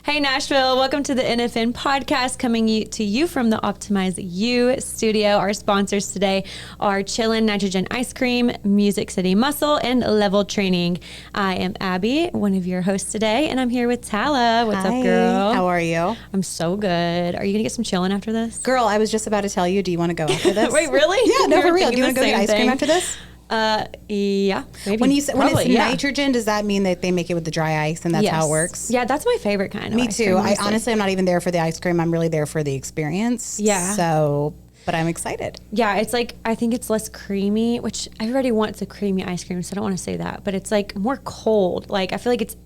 Hey Nashville, welcome to the NFM Podcast, coming to you from the Optimize You studio. Our sponsors today are Chillin' Nitrogen Ice Cream, Music City Muscle, and Level Training. I am Abby, one of your hosts today, and I'm here with Tala. What's up, girl? How are you? I'm so good. Are you going to get some chillin' after this? Girl, I was just about to tell you, do you want to go after this? Wait, really? Yeah, no, for real. Do you want to go get ice cream after this? Yeah, maybe. When it's nitrogen, does that mean that they make it with the dry ice and that's how it works? Yeah, that's my favorite kind of Me ice too. cream, I honestly, I'm not even there for the ice cream. I'm really there for the experience. Yeah. So, but I'm excited. Yeah, it's like, I think it's less creamy, which everybody wants a creamy ice cream, so I don't want to say that, but it's like more cold. Like, I feel like it's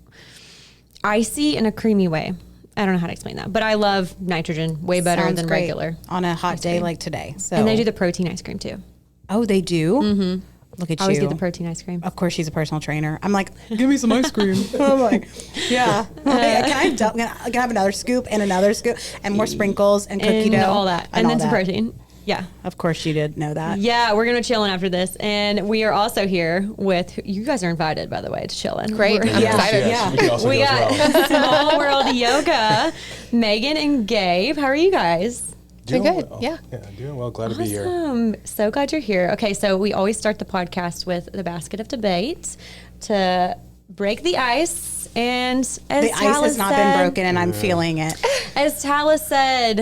icy in a creamy way. I don't know how to explain that, but I love nitrogen way better Sounds than great regular. On a hot day like today. So. And they do the protein ice cream too. Oh, they do? Mm-hmm. Look at I always you. get the protein ice cream. Of course, she's a personal trainer. I'm like, give me some ice cream. I'm like, yeah. Can I have another scoop and another scoop and more sprinkles and cookie dough? All that. And then some protein. Yeah. Of course you did know that. Yeah, we're going to chillin' after this. And we are also here with, you guys are invited, by the way, to chillin'. Great. I'm excited. Yes. We got Small World Yoga, Meghan and Gabe. How are you guys? Doing good. Well. Yeah, doing well. Glad to be here. Awesome. So glad you're here. Okay, so we always start the podcast with the basket of debate to break the ice. And as the ice has not been broken, and I'm feeling it. As Tala said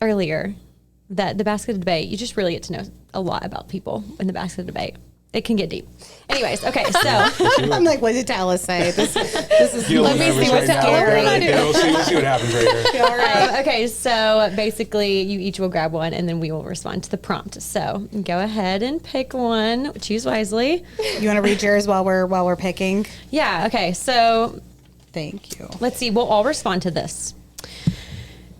earlier, that the basket of debate, you just really get to know a lot about people in the basket of debate. It can get deep. Anyways, okay, so I'm like, what did Tala say? This is. Let me see what's We'll see what happens right here. All right. Okay, so basically, you each will grab one, and then we will respond to the prompt. So go ahead and pick one. Choose wisely. You want to read yours while we're picking? Yeah. Okay. So Thank you. let's see. We'll all respond to this.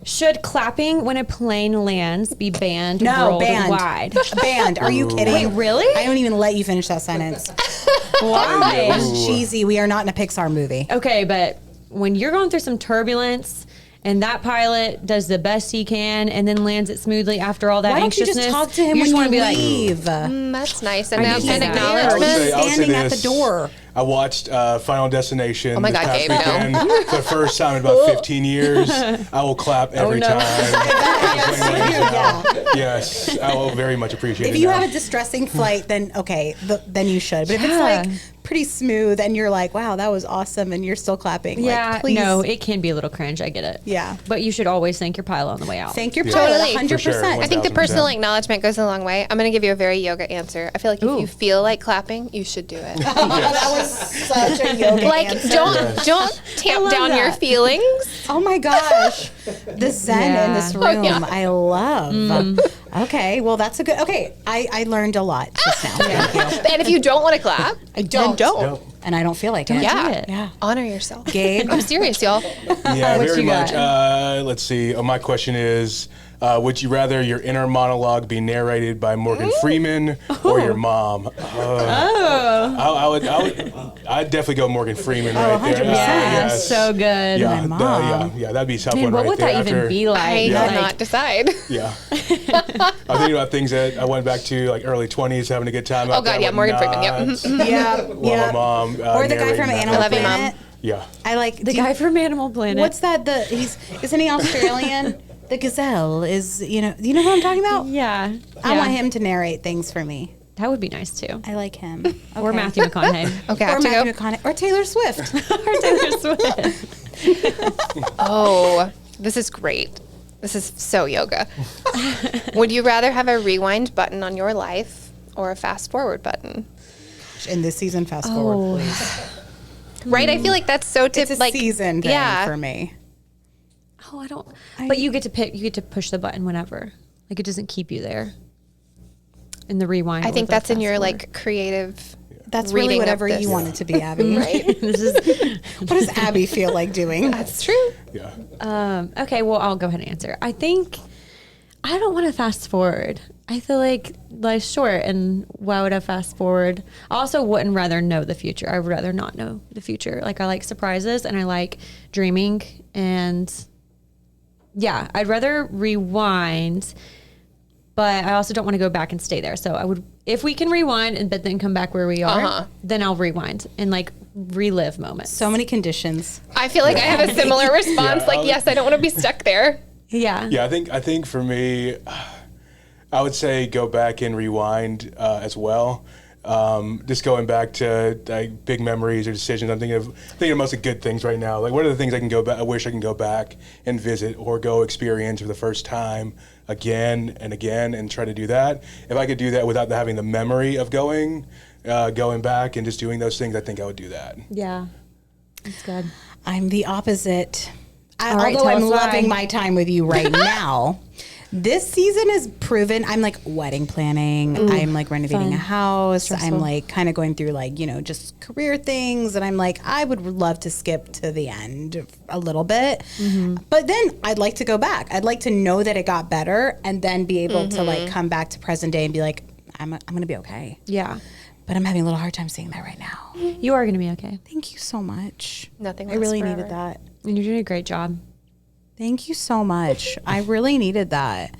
Should clapping when a plane lands be banned worldwide? Banned. Are you kidding? Wait, really? I don't even let you finish that sentence. Why? Ooh. Cheesy. We are not in a Pixar movie. Okay, but when you're going through some turbulence and that pilot does the best he can and then lands it smoothly after all that Why don't you anxiousness, just talk to him you when just you want to be leave? that's nice. I And need an that. I would acknowledgement. say Standing at this. the door. I watched Final Destination. Oh my this God, past Gabe, no. weekend for the first time in about 15 years. I will clap every no. time. Yeah. Yes, I will very much appreciate it. If you now. have a distressing flight, then okay, then you should. But if it's Yeah. like pretty smooth and you're like, wow, that was awesome, and you're still clapping, yeah, like, please. no, it can be a little cringe. I get it. Yeah. But you should always thank your pilot on the way out. Thank your Yeah. pilot, Totally. 100%. For sure. I think the 1000%. personal acknowledgement goes a long way. I'm going to give you a very yoga answer. I feel like if Ooh. you feel like clapping, you should do it. That was such a yoga Like, answer. don't tamp love down your that. feelings. Oh my gosh, the zen in this room, yeah. I love. Okay, well that's a good. Okay, I learned a lot just now. Thank you. And if you don't want to clap, I don't. then don't. Nope. And I don't feel like it. Yeah. it. Yeah. Honor yourself. Gabe? I'm serious, y'all. Yeah, What very you much. got? Let's see. My question is, would you rather your inner monologue be narrated by Morgan Freeman or your mom? I'd definitely go Morgan Freeman right there. 100%. Yes. So good. Yeah, My mom. yeah, that'd be a tough Man, one what right would there. that even be like? I Yeah. cannot decide. Yeah. I'm thinking about things that I went back to, like early 20s, having a good time. Oh, God, yeah, Morgan Freeman, yep. Yeah, Well, my mom. Or the guy narrating from that. Animal I love you, Mom. Planet. Yeah. I like The guy from Animal Planet. What's that? Isn't he Australian? The gazelle is. Do you know who I'm talking about? Yeah. I Yeah. want him to narrate things for me. That would be nice too. I like him. Or Okay. Matthew McConaughey. Okay, I Or have to Matthew go. McConaughey. Or Taylor Swift. Or Taylor Swift. Oh, this is great. This is so yoga. Would you rather have a rewind button on your life or a fast forward button? In this season, fast forward, please. Right? I feel like that's so It's a season thing for me. Oh, I don't. But you get to pick. You get to push the button whenever. Like, it doesn't keep you there. In the rewind. I or think the that's in fast your forward. like creative. That's really reading of whatever this. you want it to be, Abby. Right? This is. What does Abby feel like doing? That's true. Yeah. Okay, well, I'll go ahead and answer. I think I don't want to fast forward. I feel like life's short, and why would I fast forward? I also wouldn't rather know the future. I would rather not know the future. Like, I like surprises and I like dreaming, and I'd rather rewind, but I also don't want to go back and stay there. So I would if we can rewind but then come back where we are, then I'll rewind and like relive moments. So many conditions. I feel like I have a similar response. Yes, I don't want to be stuck there. Yeah. Yeah, I think for me, I would say go back and rewind as well. Just going back to like big memories or decisions. I'm thinking of mostly good things right now. Like, what are the things I can go back? I wish I can go back and visit or go experience for the first time again and again, and try to do that. If I could do that without having the memory of going back and just doing those things, I think I would do that. Yeah, that's good. I'm the opposite. right, Although tell I'm us why. loving my time with you right now. This season has proven I'm like wedding planning. I'm like renovating a house. I'm like kind of going through like, just career things. And I'm like, I would love to skip to the end a little bit. But then I'd like to go back. I'd like to know that it got better and then be able to like come back to present day and be like, I'm going to be okay. Yeah. But I'm having a little hard time saying that right now. You are going to be okay. Thank you so much. Nothing I really lasts needed forever. that. And you're doing a great job. Thank you so much. I really needed that.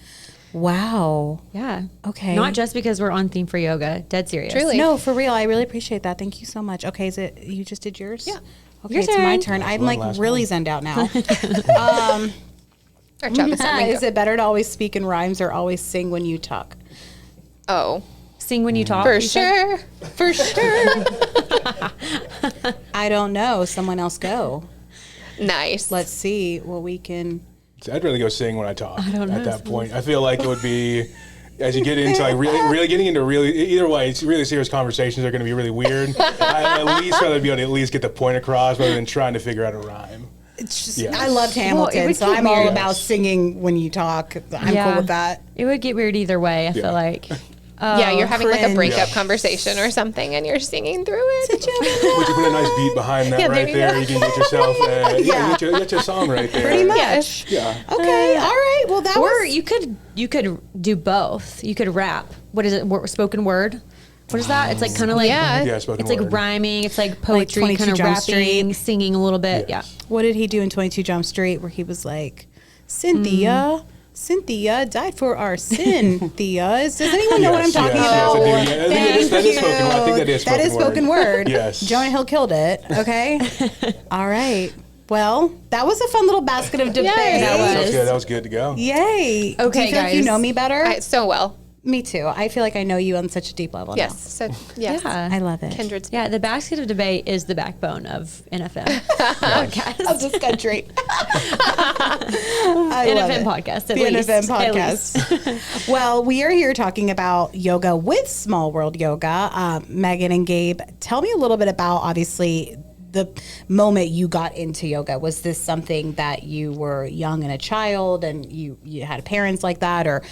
Wow. Yeah. Okay. Not just because we're on theme for yoga. Dead serious. Truly. No, for real. I really appreciate that. Thank you so much. Okay, is it you just did yours? Yeah. Okay, Your it's my turn. turn. I'm one like last really one. zenned out now. Our job is something. Is it better to always speak in rhymes or always sing when you talk? Oh, Sing when you talk. for you said? sure. For sure. I don't know. Someone else go. Nice. Let's see what we can. I'd rather go sing when I talk. don't know. At that point, I feel like it would be. As you get into like really getting into either way, it's really serious conversations are going to be really weird. I'd at least rather be able to at least get the point across rather than trying to figure out a rhyme. It's just, Yes. I loved Hamilton, would so get I'm all weird. about singing when you talk. I'm cool with that. It would get weird either way, I feel like. Yeah, you're having like a cringe. breakup Yeah. conversation or something, and you're singing through it. Would you put a nice beat behind that Yeah, there right you there? go. You can get yourself, get your song right there. Pretty much. Yes. Yeah. Okay. All right. Well, that Or was. you could do both. You could rap. What is it? Spoken word? What is that? It's like kind of like Yeah, spoken it's like word. rhyming. It's like poetry, 22 kind of Jump rapping, Street. singing a little bit. Yes. What did he do in 22 Jump Street where he was like, Cynthia died for our Cynthia. Does anyone know what I'm Yes, talking yes, about? yes, I do. Yeah, I think that is spoken word. I think that is spoken That is spoken word. Yes. Jonah Hill killed it. Okay. All right. Well, that was a fun little basket of debate. That That was. good. That was good to go. Yay. Do Okay, you feel like you guys. know me better? So well. Me too. I feel like I know you on such a deep level Yes. now. So yes. Yeah. I love it. Kindred. Yeah, the basket of debate is the backbone of NFM podcast. Of this country. I love NFM it. podcast, at The least. NFM At podcast. Well, we are here talking about yoga with Small World Yoga. Meghan and Gabe, tell me a little bit about, obviously, the moment you got into yoga. Was this something that you were young and a child and you had parents like that, or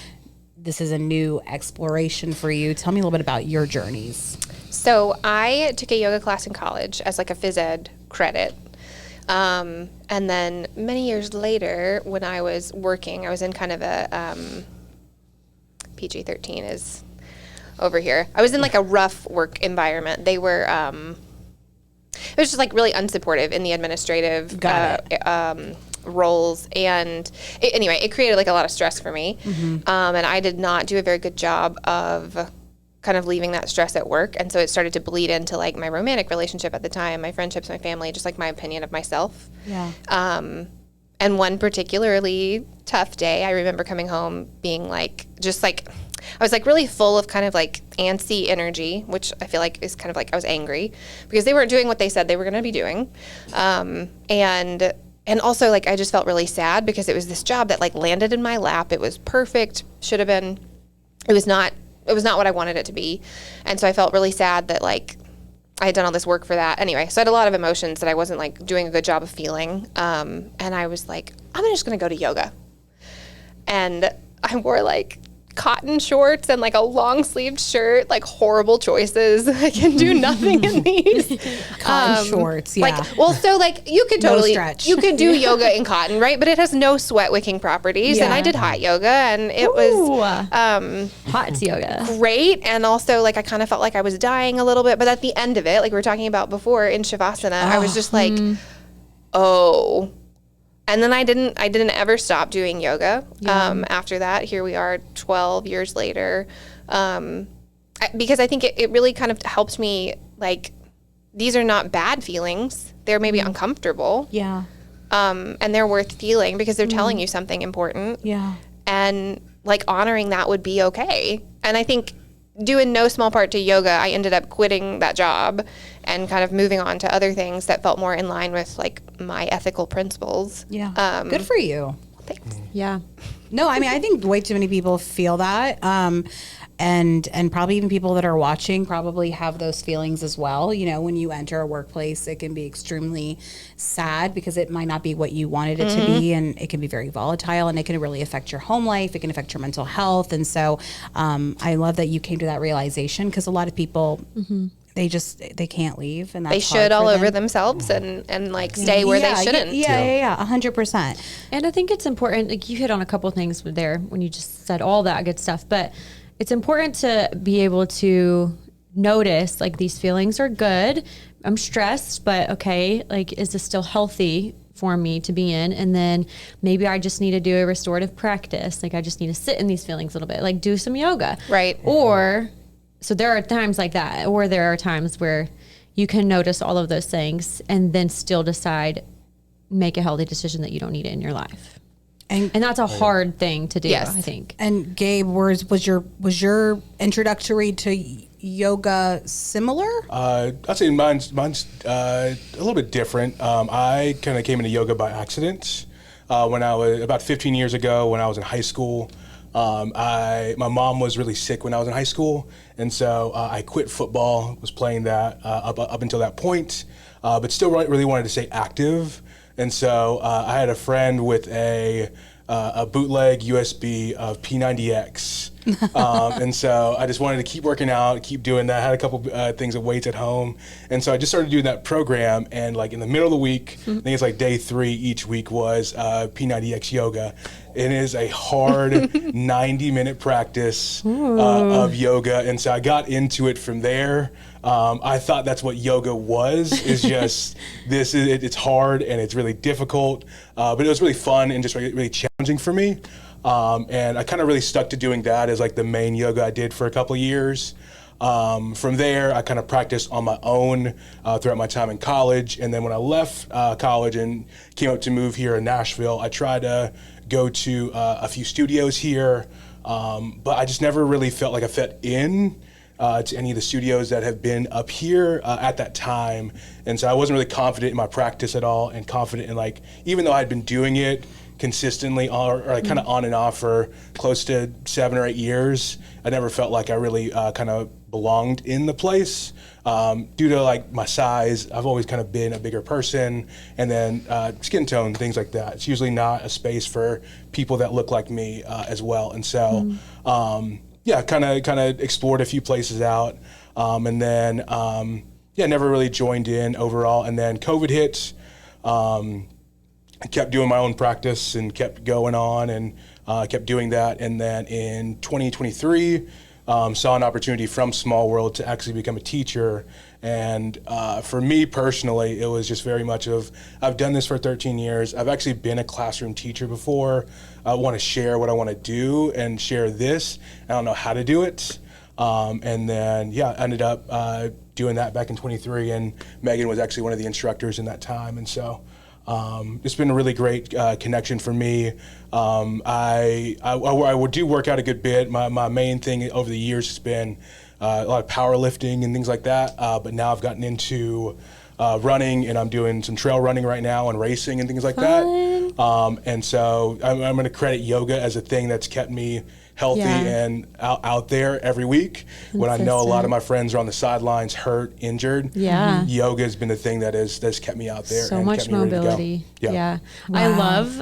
this is a new exploration for you? Tell me a little bit about your journeys. So I took a yoga class in college as like a phys ed credit. And then many years later, when I was working, I was in kind of a PG-13 is over here. I was in like a rough work environment. They were, it was just like really unsupportive in the administrative roles, and it created like a lot of stress for me. And I did not do a very good job of kind of leaving that stress at work, and so it started to bleed into like my romantic relationship at the time, my friendships, my family, just like my opinion of myself. And one particularly tough day, I remember coming home being like, just like, I was like really full of kind of like antsy energy, which I feel like is kind of like I was angry because they weren't doing what they said they were going to be doing. And also like I just felt really sad because it was this job that like landed in my lap. It was perfect, should have been. It was not what I wanted it to be. And so I felt really sad that like I had done all this work for that. Anyway, so I had a lot of emotions that I wasn't like doing a good job of feeling. And I was like, I'm just going to go to yoga. And I wore like cotton shorts and like a long sleeved shirt, like horrible choices. I can do nothing in these. Cotton shorts, yeah. Like, well, so like you could No totally, stretch. you could do yoga in cotton, right? But it has no sweat wicking properties. And Yeah. I did hot yoga and it was hot yoga. great. And also like I kind of felt like I was dying a little bit. But at the end of it, like we were talking about before in Shavasana, I was just like, oh. And then I didn't ever stop doing yoga. After that, here we are 12 years later. And because I think it really kind of helped me, like, these are not bad feelings. They're maybe uncomfortable. Yeah. And they're worth feeling because they're telling you something important. Yeah. And like honoring that would be okay. And I think due in no small part to yoga, I ended up quitting that job and kind of moving on to other things that felt more in line with like my ethical principles. Yeah. Good for you. Thanks. Yeah. No, I mean, I think way too many people feel that. And probably even people that are watching probably have those feelings as well. You know, when you enter a workplace, it can be extremely sad because it might not be what you wanted it to be, and it can be very volatile, and it can really affect your home life. It can affect your mental health. And so I love that you came to that realization, because a lot of people, they can't leave, and that's They should hard all for over them. themselves and like stay where they shouldn't. Yeah, 100%. And I think it's important, like you hit on a couple of things there when you just said all that good stuff, but it's important to be able to notice like these feelings are good. I'm stressed, but okay, like is this still healthy for me to be in? And then maybe I just need to do a restorative practice. Like I just need to sit in these feelings a little bit, like do some yoga. Right. Or, so there are times like that, or there are times where you can notice all of those things and then still decide, make a healthy decision that you don't need it in your life. And that's a hard thing to do, Yes. I think. And Gabe, was your introductory to yoga similar? I'd say mine's a little bit different. I kind of came into yoga by accident when I was about 15 years ago when I was in high school. My mom was really sick when I was in high school, and so I quit football, was playing that up until that point, but still really wanted to stay active. And so I had a friend with a bootleg USB of P90X. And so I just wanted to keep working out, keep doing that. I had a couple things of weights at home. And so I just started doing that program. And like in the middle of the week, I think it's like day 3 each week was P90X yoga. It is a hard 90-minute practice of yoga. And so I got into it from there. I thought that's what yoga was, is just it's hard and it's really difficult, but it was really fun and just really challenging for me. And I kind of really stuck to doing that as like the main yoga I did for a couple of years. From there, I kind of practiced on my own throughout my time in college. And then when I left college and came up to move here in Nashville, I tried to go to a few studios here, but I just never really felt like I fit in to any of the studios that have been up here at that time. And so I wasn't really confident in my practice at all, and confident in like, even though I'd been doing it consistently or like kind of on and off for close to 7 or 8 years, I never felt like I really kind of belonged in the place. Due to like my size, I've always kind of been a bigger person, and then skin tone, things like that. It's usually not a space for people that look like me as well. And so, yeah, kind of explored a few places out, and then never really joined in overall. And then COVID hit. I kept doing my own practice and kept going on and kept doing that. And then in 2023, saw an opportunity from Small World to actually become a teacher. And for me personally, it was just very much of, I've done this for 13 years. I've actually been a classroom teacher before. I want to share what I want to do and share this. I don't know how to do it. And then, I ended up doing that back in 23. And Meghan was actually one of the instructors in that time. And so it's been a really great connection for me. I would do work out a good bit. My main thing over the years has been a lot of powerlifting and things like that. But now I've gotten into running, and I'm doing some trail running right now and racing and things like that. And so I'm going to credit yoga as a thing that's kept me healthy and out there every week. When I know a lot of my friends are on the sidelines, hurt, injured, yoga has been the thing that's kept me out there. So and much kept me ready to go. mobility. Wow. I love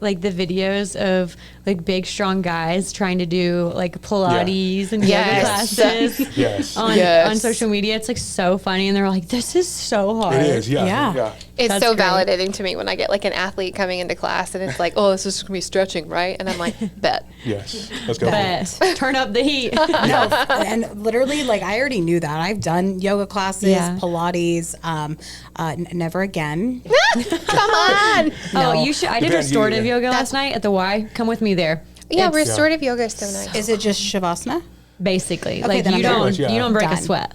like the videos of like big strong guys trying to do like Pilates and yoga classes on social media. It's like so funny, and they're like, this is so hard. It is, yeah. It's That's so great. validating to me when I get like an athlete coming into class and it's like, oh, this is gonna be stretching, right? And I'm like, bet. Yes, let's go. Best. Turn up the heat. No, and literally, like, I already knew that. I've done yoga classes, Pilates, never again. Come on. Oh, you should. I did Depends, restorative yoga last night at the Y. Come with me there. Yeah, It's- restorative yoga is so nice. Is it just Shavasana? basically. Okay, Like then you I'm don't pretty much, you don't break a done. sweat.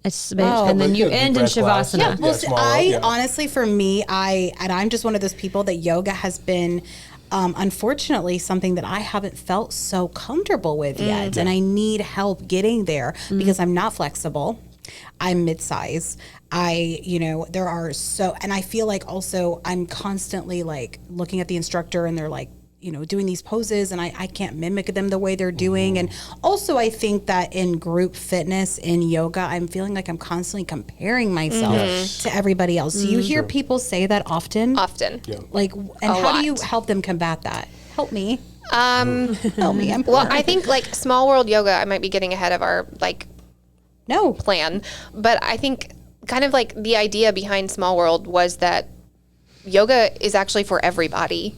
It's Oh. and then you Deep end in breath class. shavasana. Yeah. Well, see, I tomorrow, honestly, for me, I'm just one of those people that yoga has been, unfortunately, something that I haven't felt so comfortable with yet, and I need help getting there because I'm not flexible. I'm mid-size. There are and I feel like also I'm constantly like looking at the instructor and they're like, doing these poses and I can't mimic them the way they're doing. And also I think that in group fitness, in yoga, I'm feeling like I'm constantly comparing myself to everybody else. Do you hear people say that often? Often. Yeah. Like, and how lot. do you help them combat that? Help me. Help me. I'm Well, poor. I think like small world yoga, I might be getting ahead of our No. plan, but I think kind of like the idea behind small world was that yoga is actually for everybody.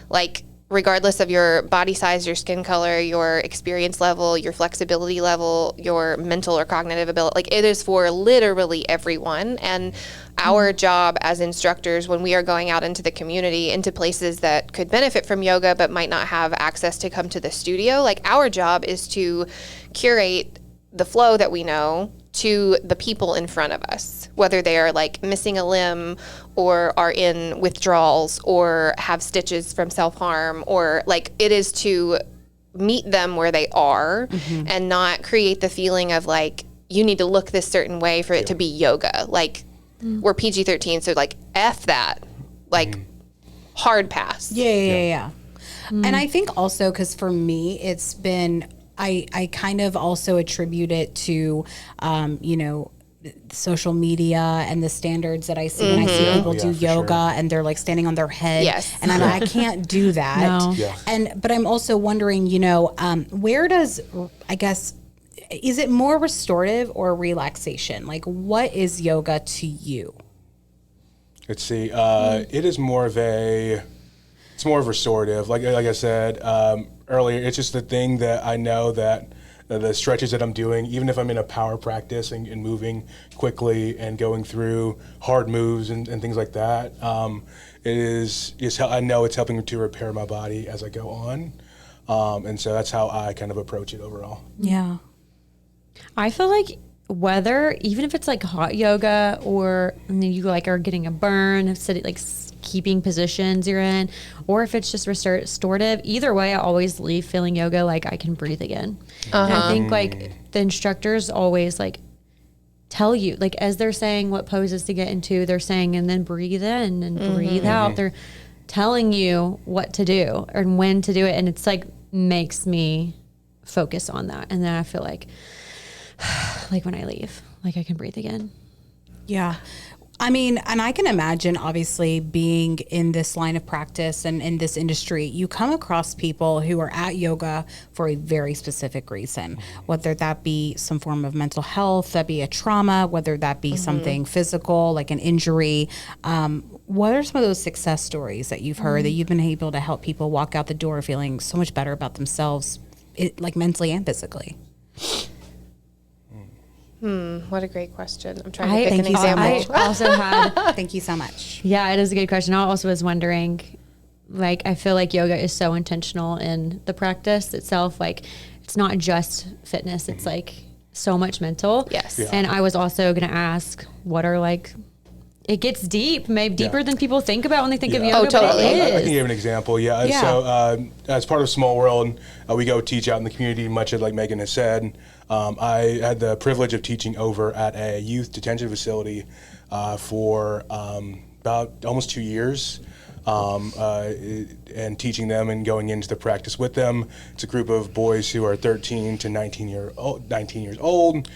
Like, regardless of your body size, your skin color, your experience level, your flexibility level, your mental or cognitive ability, like it is for literally everyone. And our job as instructors, when we are going out into the community, into places that could benefit from yoga but might not have access to come to the studio, like our job is to curate the flow that we know to the people in front of us, whether they are like missing a limb or are in withdrawals or have stitches from self-harm, or like it is to meet them where they are and not create the feeling of like, you need to look this certain way for it to be yoga. Like we're PG-13, so like F that, like hard pass. Yeah. And I think also because for me, it's been, I kind of also attribute it to, social media and the standards that I see when I see people do for yoga sure. and they're like standing on their head. Yes. And I'm like, I can't do that. No. Yeah. But I'm also wondering, where does, I guess, is it more restorative or relaxation? Like, what is yoga to you? Let's see. It is more of it's more of restorative. Like I said earlier, it's just the thing that I know that the stretches that I'm doing, even if I'm in a power practice and moving quickly and going through hard moves and things like that, I know it's helping to repair my body as I go on. And so that's how I kind of approach it overall. Yeah. I feel like whether, even if it's like hot yoga or and then you like are getting a burn, sitting like keeping positions you're in, or if it's just restorative, either way, I always leave feeling yoga like I can breathe again. And I think like the instructors always like tell you, like as they're saying what poses to get into, they're saying, and then breathe in and breathe out. They're telling you what to do and when to do it. And it's like makes me focus on that. And then I feel like when I leave, like I can breathe again. Yeah. I mean, and I can imagine, obviously, being in this line of practice and in this industry, you come across people who are at yoga for a very specific reason, whether that be some form of mental health, that be a trauma, whether that be something physical, like an injury. What are some of those success stories that you've heard that you've been able to help people walk out the door feeling so much better about themselves, like mentally and physically? What a great question. I'm trying to pick an thank you so example. I also had, Thank you so much. yeah, it is a good question. I also was wondering, like, I feel like yoga is so intentional in the practice itself. Like, it's not just fitness. It's like so much mental. Yes. Yeah. And I was also going to ask, what are like, it gets deep, maybe deeper than people think about when they think of yoga. Oh, totally. But it I is. can give an example. Yeah. Yeah. So as part of Small World, we go teach out in the community, much as like Meghan has said. I had the privilege of teaching over at a youth detention facility for about almost 2 years. And teaching them and going into the practice with them. It's a group of boys who are 13 to 19 years old,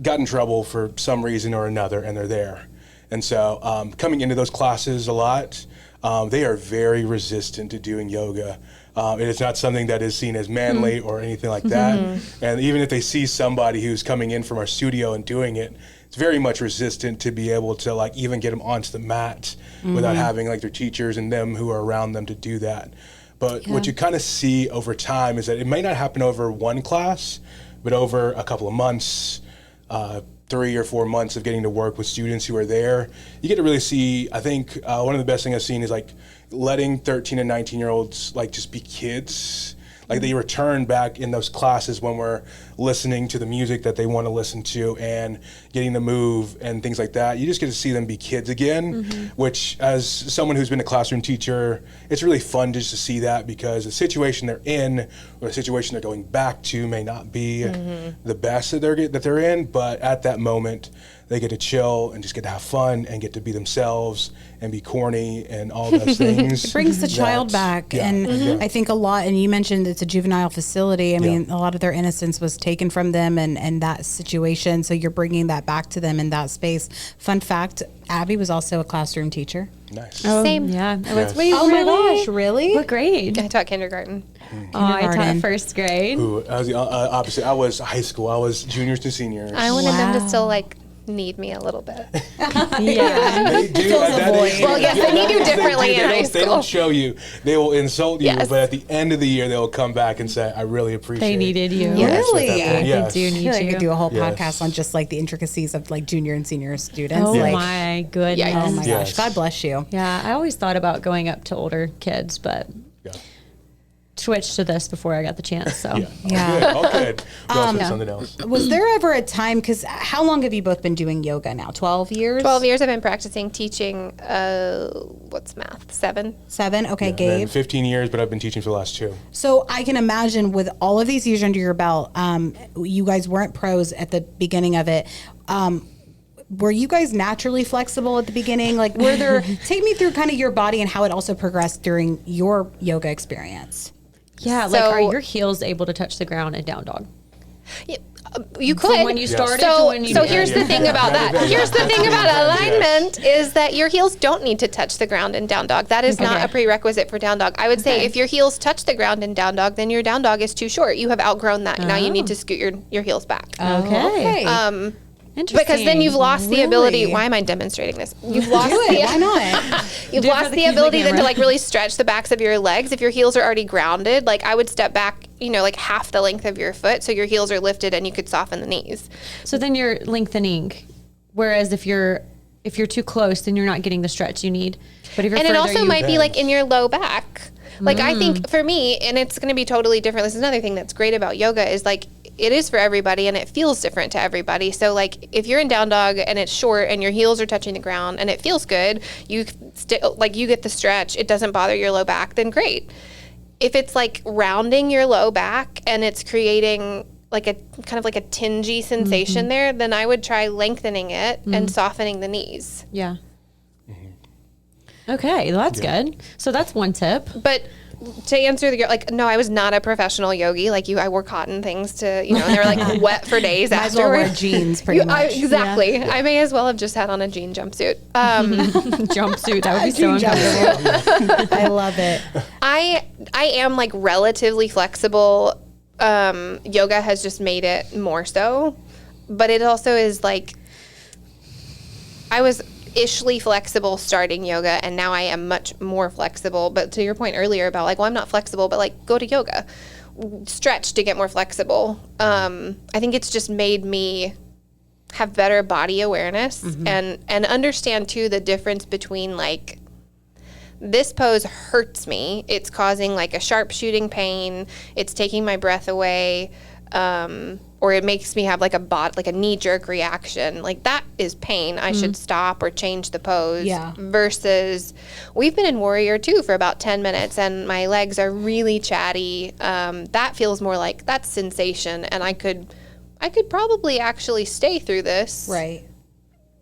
got in trouble for some reason or another, and they're there. And so coming into those classes a lot, they are very resistant to doing yoga. It is not something that is seen as manly or anything like that. And even if they see somebody who's coming in from our studio and doing it, it's very much resistant to be able to like even get them onto the mat without having like their teachers and them who are around them to do that. But what you kind of see over time is that it may not happen over one class, but over a couple of months, 3 or 4 months of getting to work with students who are there, you get to really see, I think one of the best things I've seen is like letting 13 and 19-year-olds like just be kids, Like they return back in those classes when we're listening to the music that they want to listen to and getting to move and things like that. You just get to see them be kids again, which as someone who's been a classroom teacher, it's really fun just to see that, because the situation they're in or the situation they're going back to may not be the best that they're in, but at that moment they get to chill and just get to have fun and get to be themselves and be corny and all those things. It brings the child back. And I think a lot, and you mentioned it's a juvenile facility. I mean, a lot of their innocence was taken from them and that situation. So you're bringing that back to them in that space. Fun fact, Abby was also a classroom teacher. Nice. Same. Yeah. Yes. Wait, Oh my really? gosh, really? What grade? I taught kindergarten. Oh, I taught Kindergarten. first grade. Ooh, I was the opposite. I was high school. I was juniors to seniors. I wanted them to still need me a little bit. Yeah. They do at that age. Well, yes, they need you differently in high They school. don't show you. They will insult you, Yes. but at the end of the year, they will come back and say, I really appreciate They needed you. Yes. Really? Yeah, Yes. they do I need feel like I you. could do a whole Yes. podcast on just like the intricacies of like junior and senior students. Oh like, my goodness. Yikes. oh my Yes. gosh, God bless you. Yeah, I always thought about going up to older kids, but Yeah. switched to this before I got the chance. So Yeah. All good. Go off with something else. Was there ever a time, because how long have you both been doing yoga now? 12 years? 12 years I've been practicing teaching, what's math? 7? 7? Okay, And then Gabe. 15 years, but I've been teaching for the last 2. So I can imagine with all of these years under your belt, you guys weren't pros at the beginning of it. Were you guys naturally flexible at the beginning? Like, were there, take me through kind of your body and how it also progressed during your yoga experience. yeah, like So- are your heels able to touch the ground in down dog? You could. From when you started to so, when you so did. here's the thing about that. Here's the thing about alignment is that your heels don't need to touch the ground in down dog. That is not Okay. a prerequisite for down dog. I would say if your heels touch the ground in down dog, then your down dog is too short. You have outgrown that. Now you need to scoot your heels back. Okay. Interesting. Because then you've lost the ability. Really? Why am I demonstrating this? You've lost Do the it. Why not? You've Do it for lost the the camera. ability then to like really stretch the backs of your legs. If your heels are already grounded, like I would step back, like half the length of your foot, so your heels are lifted and you could soften the knees. So then you're lengthening, whereas if you're too close, then you're not getting the stretch you need. But if you're And it further, also you might be bend. like in your low back. Like I think for me, and it's going to be totally different. This is another thing that's great about yoga is like it is for everybody and it feels different to everybody. So like if you're in down dog and it's short and your heels are touching the ground and it feels good, you get the stretch, it doesn't bother your low back, then great. If it's like rounding your low back and it's creating like a kind of like a tingy sensation there, then I would try lengthening it and softening the knees. Yeah. Okay, well, that's good. So that's one tip. But to answer no, I was not a professional yogi like you. I wore cotton things to, and they were like wet for days Might as well wear afterwards. jeans pretty much. Exactly. I may as well have just had on a jean jumpsuit. Jumpsuit, that would be so Jean uncomfortable. jumpsuit. I love it. I am like relatively flexible. Yoga has just made it more so, but it also is like I was ishly flexible starting yoga, and now I am much more flexible. But to your point earlier about like, well, I'm not flexible, but like go to yoga, stretch to get more flexible. I think it's just made me have better body awareness and understand too the difference between like this pose hurts me. It's causing like a sharp shooting pain. It's taking my breath away. Or it makes me have like a knee-jerk reaction. Like that is pain. I should stop or change the pose. Yeah. Versus we've been in Warrior 2 for about 10 minutes and my legs are really chatty. That feels more like that's sensation, and I could probably actually stay through this. Right.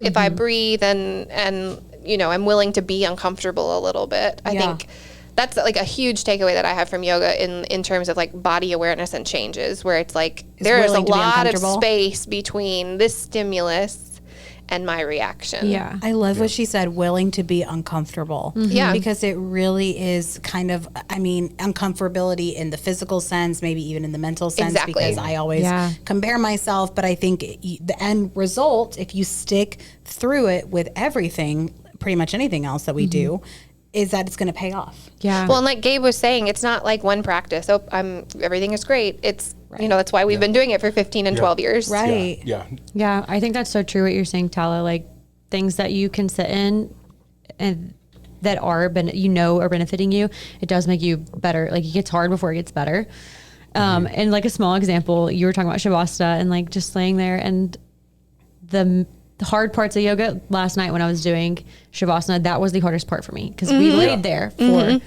If I breathe and I'm willing to be uncomfortable a little bit. I think that's like a huge takeaway that I have from yoga in terms of like body awareness and changes, where it's like there is a willing to be lot of uncomfortable. space between this stimulus and my reaction. Yeah. I love what she said, willing to be uncomfortable. Yeah. Because it really is kind of, uncomfortability in the physical sense, maybe even in the mental sense, Exactly. because I always compare myself. But I think the end result, if you stick through it with everything, pretty much anything else that we do, is that it's going to pay off. Yeah. Well, and like Gabe was saying, it's not like one practice. Oh, everything is great. It's, that's why we've been doing it for 15 and 12 years. Right. Yeah. Yeah, I think that's so true what you're saying, Tala. Like things that you can sit in and that are are benefiting you, it does make you better. Like, it gets hard before it gets better. And like a small example, you were talking about Shavasana and like just laying there, and the hard parts of yoga last night when I was doing Shavasana, that was the hardest part for me, because we laid there for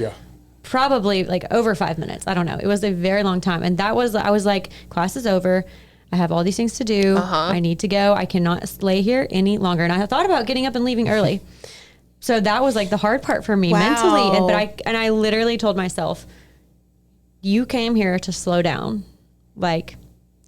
probably like over 5 minutes. I don't know. It was a very long time. And I was like, class is over. I have all these things to do. I need to go. I cannot lay here any longer. And I thought about getting up and leaving early. So that was like the hard part for me mentally. And I literally told myself, you came here to slow down, like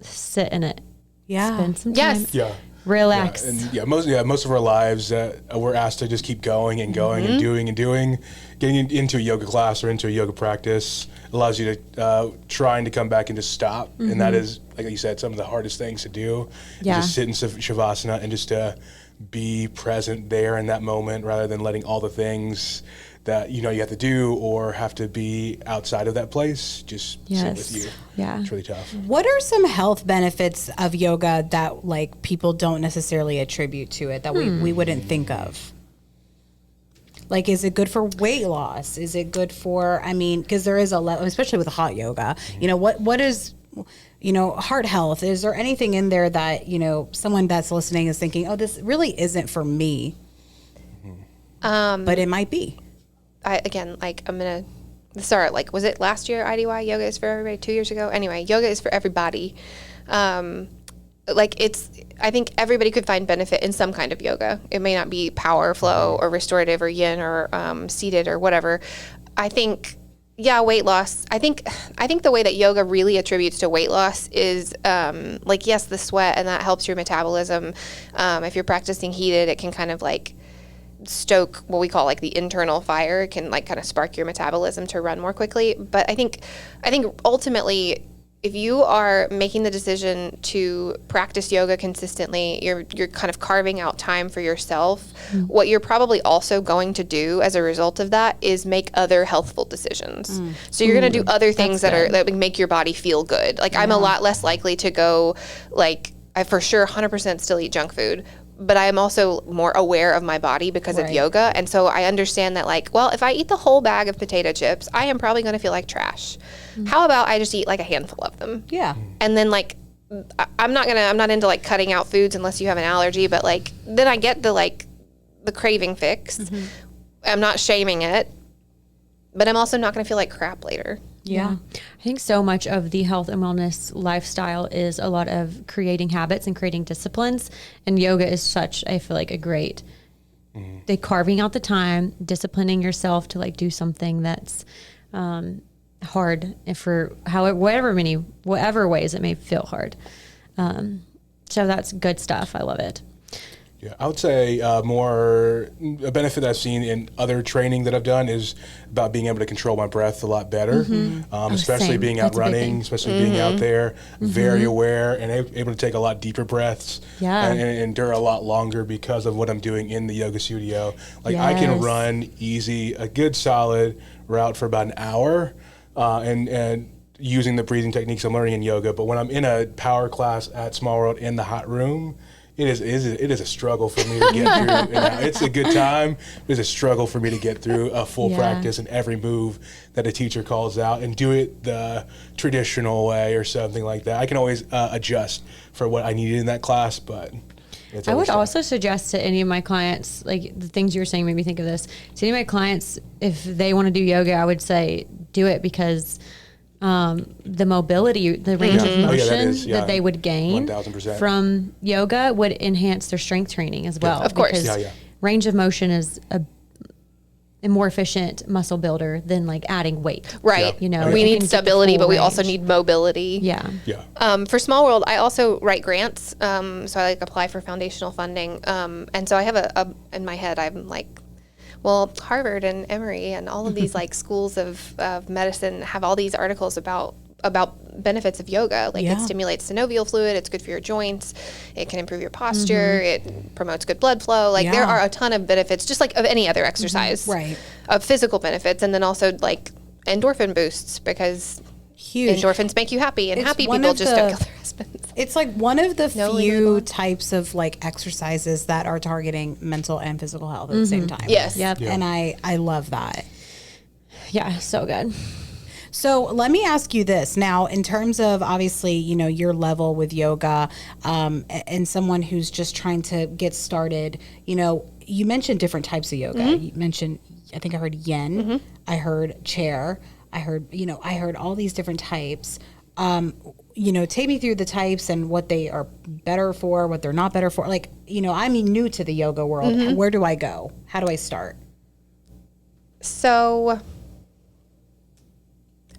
sit in it. Yeah. Spend some time. Yes. Relax. Most of our lives we're asked to just keep going and going and doing. Getting into a yoga class or into a yoga practice allows you to trying to come back and just stop. And that is, like you said, some of the hardest things to do. Yeah. Just sit in Shavasana and just be present there in that moment, rather than letting all the things that you have to do or have to be outside of that place just sit with you. Yeah. It's really tough. What are some health benefits of yoga that like people don't necessarily attribute to it that we wouldn't think of? Like, is it good for weight loss? Is it good for, because there is especially with hot yoga, what is, heart health? Is there anything in there that, someone that's listening is thinking, oh, this really isn't for me, but it might be? I'm going to start, was it last year, IDY, yoga is for everybody, 2 years ago? Anyway, yoga is for everybody. I think everybody could find benefit in some kind of yoga. It may not be power flow or restorative or yin or seated or whatever. I think, weight loss. I think the way that yoga really attributes to weight loss is, yes, the sweat, and that helps your metabolism. If you're practicing heated, it can kind of stoke what we call the internal fire. It can kind of spark your metabolism to run more quickly. But I think ultimately, if you are making the decision to practice yoga consistently, you're kind of carving out time for yourself. What you're probably also going to do as a result of that is make other healthful decisions. So you're going to do other things that make your body feel good. I'm a lot less likely to go, I for sure 100% still eat junk food, but I am also more aware of my body because of yoga. And so I understand that if I eat the whole bag of potato chips, I am probably going to feel like trash. How about I just eat a handful of them? Yeah. And then I'm not into cutting out foods unless you have an allergy, but then I get the craving fixed. I'm not shaming it, but I'm also not going to feel like crap later. Yeah. I think so much of the health and wellness lifestyle is a lot of creating habits and creating disciplines. And yoga is such, I feel a great, carving out the time, disciplining yourself to do something that's hard for whatever ways it may feel hard. So that's good stuff. I love it. Yeah, I would say a benefit I've seen in other training that I've done is about being able to control my breath a lot better, especially being out running, especially being out there, very aware and able to take a lot deeper breaths and endure a lot longer because of what I'm doing in the yoga studio. I can run easy, a good solid route for about an hour and using the breathing techniques I'm learning in yoga. But when I'm in a power class at Small World in the hot room, it is a struggle for me to get through. It's a good time. It's a struggle for me to get through a full practice and every move that a teacher calls out and do it the traditional way or something like that. I can always adjust for what I needed in that class, but I would also suggest to any of my clients, the things you were saying made me think of this. To any of my clients, if they want to do yoga, I would say do it because the mobility, the range of motion that they would gain 1000%. From yoga would enhance their strength training as well. Of course. Because range of motion is a more efficient muscle builder than adding weight. Right. We need stability, but we also need mobility. Yeah. For Small World, I also write grants. So I apply for foundational funding. And so I have in my head, I'm Harvard and Emory and all of these schools of medicine have all these articles about benefits of yoga. It stimulates synovial fluid. It's good for your joints. It can improve your posture. It promotes good blood flow. There are a ton of benefits, just of any other exercise, of physical benefits. And then also endorphin boosts because endorphins make you happy, and happy people just don't kill their husbands. It's like one of the No few types of like exercises that are targeting mental and physical health at the same time. Yes. Yep. Yeah. And I love that. Yeah, so good. So let me ask you this now, in terms of obviously, you know, your level with yoga, and someone who's just trying to get started, you know, you mentioned different types of yoga. You mentioned, I think I heard yin, I heard chair, I heard all these different types. You know, take me through the types and what they are better for, what they're not better for. Like, you know, I'm new to the yoga world. Where do I go? How do I start? So,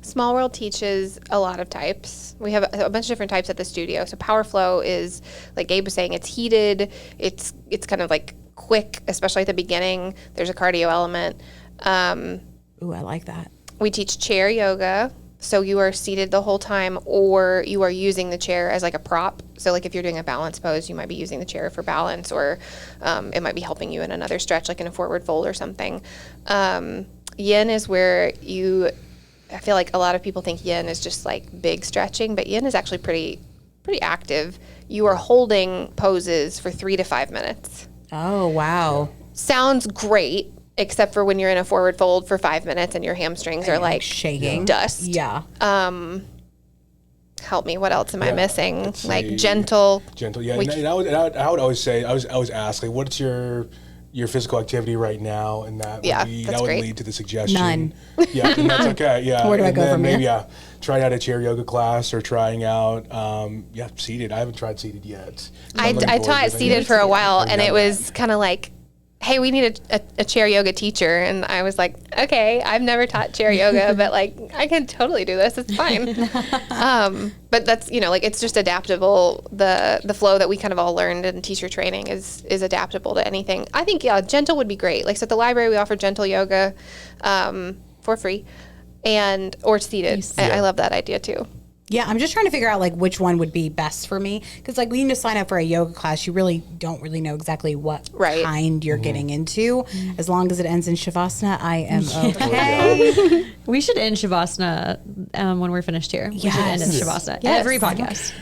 Small World teaches a lot of types. We have a bunch of different types at the studio. So Power Flow is, like Gabe was saying, it's heated. It's kind of like quick, especially at the beginning. There's a cardio element. Ooh, I like that. We teach chair yoga. So you are seated the whole time, or you are using the chair as like a prop. So like if you're doing a balance pose, you might be using the chair for balance, or it might be helping you in another stretch, like in a forward fold or something. Yin is where I feel like a lot of people think yin is just like big stretching, but yin is actually pretty active. You are holding poses for 3 to 5 minutes. Oh, wow. Sounds great, except for when you're in a forward fold for 5 minutes and your hamstrings are like shaking. Dust. Yeah. Help me, what else am I missing? let's Like see. gentle. Yeah. And I would always say, I always ask, like, what's your physical activity right now? And that Yeah, would, that's that would great. lead to the suggestion. None. Yeah, and that's okay. Yeah. Where do I and go then from maybe, here? trying out a chair yoga class or trying out, seated. I haven't tried seated yet. I taught seated for a while, and it was kind of like, hey, we need a chair yoga teacher. And I was like, okay, I've never taught chair yoga, but like, I can totally do this. It's fine. But that's, you know, like, it's just adaptable. The flow that we kind of all learned in teacher training is adaptable to anything. I think, yeah, gentle would be great. Like, so at the library, we offer gentle yoga for free, or seated. Nice. I love that idea too. Yeah, I'm just trying to figure out like which one would be best for me, because like when you sign up for a yoga class, you really don't really know exactly what kind you're getting into. As long as it ends in shavasana, I am okay. We should end Shavasana when we're finished here. We should end in Shavasana. Yes. Every podcast.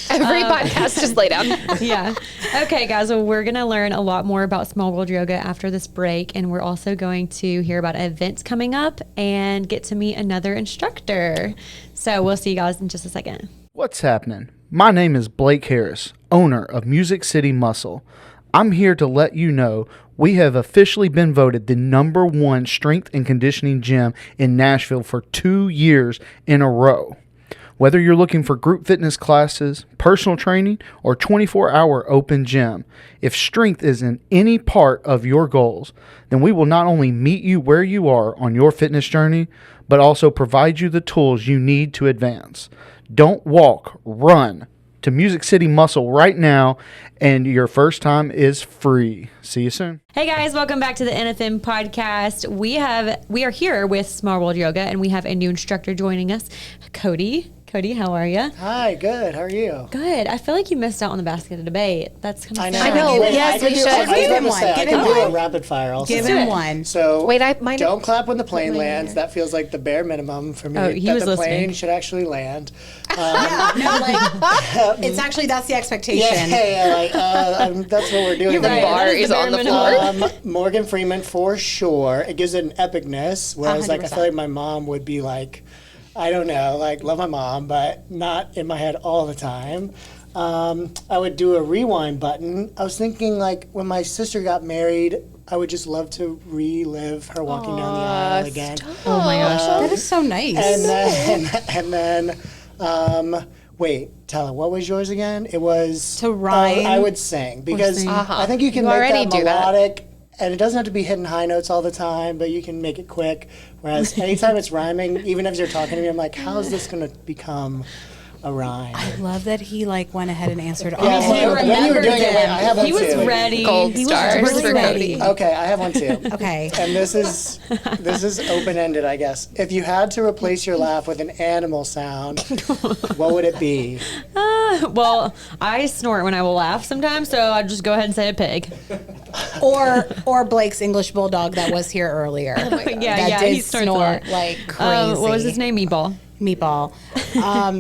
Every podcast, just lay down. Yeah. Okay, guys. Well, we're going to learn a lot more about Small World Yoga after this break. And we're also going to hear about events coming up and get to meet another instructor. So we'll see you guys in just a second. What's happening? My name is Blake Harris, owner of Music City Muscle. I'm here to let you know we have officially been voted the #1 strength and conditioning gym in Nashville for 2 years in a row. Whether you're looking for group fitness classes, personal training, or 24-hour open gym, if strength is in any part of your goals, then we will not only meet you where you are on your fitness journey, but also provide you the tools you need to advance. Don't walk, run to Music City Muscle right now, and your first time is free. See you soon. Hey guys, welcome back to the NFM Podcast. We are here with Small World Yoga, and we have a new instructor joining us, Cody. Cody, how are you? Hi, good. How are you? Good. I feel like you missed out on the basket of debate. That's kind of I know. sad. I know. Wait, Yes, I we can do- should. I was Give about him to one. say, I Give can him do a one. rapid fire also. Give him one. So Wait, mine- don't clap when the plane plane lands. That feels like the bare minimum for me. Oh, he that was the listening. plane should actually land. Yeah, no, like it's actually that's the expectation. That's what we're doing. You're right. here. bar That is is the on the bare floor. Morgan Freeman for sure. It gives it an epicness. Whereas like I 100%. feel like my mom would be like, I don't know, like love my mom, but not in my head all the time. I would do a rewind button. I was thinking like when my sister got married, I would just love to relive her walking down the aisle again. Oh my gosh. That is so nice. And then, wait, Tala, what was yours again? It was To rhyme I would sing because sing. I think you can You make already that do that. melodic, and it doesn't have to be hitting high notes all the time, but you can make it quick. Whereas anytime it's rhyming, even if you're talking to me, I'm like, how is this going to become a rhyme? I love that he like went ahead and answered all Yeah, of well, them. when you were doing it, wait, I have one He was too. ready. Gold He was stars really for ready. Cody. Okay, I have one too. Okay. And this is open-ended, I guess. If you had to replace your laugh with an animal sound, what would it be? Well, I snort when I will laugh sometimes, so I'll just go ahead and say a pig. Or Blake's English bulldog that was here earlier. Yeah, that yeah, did he snorts a snort lot. like crazy. What was his name? Meatball. Meatball.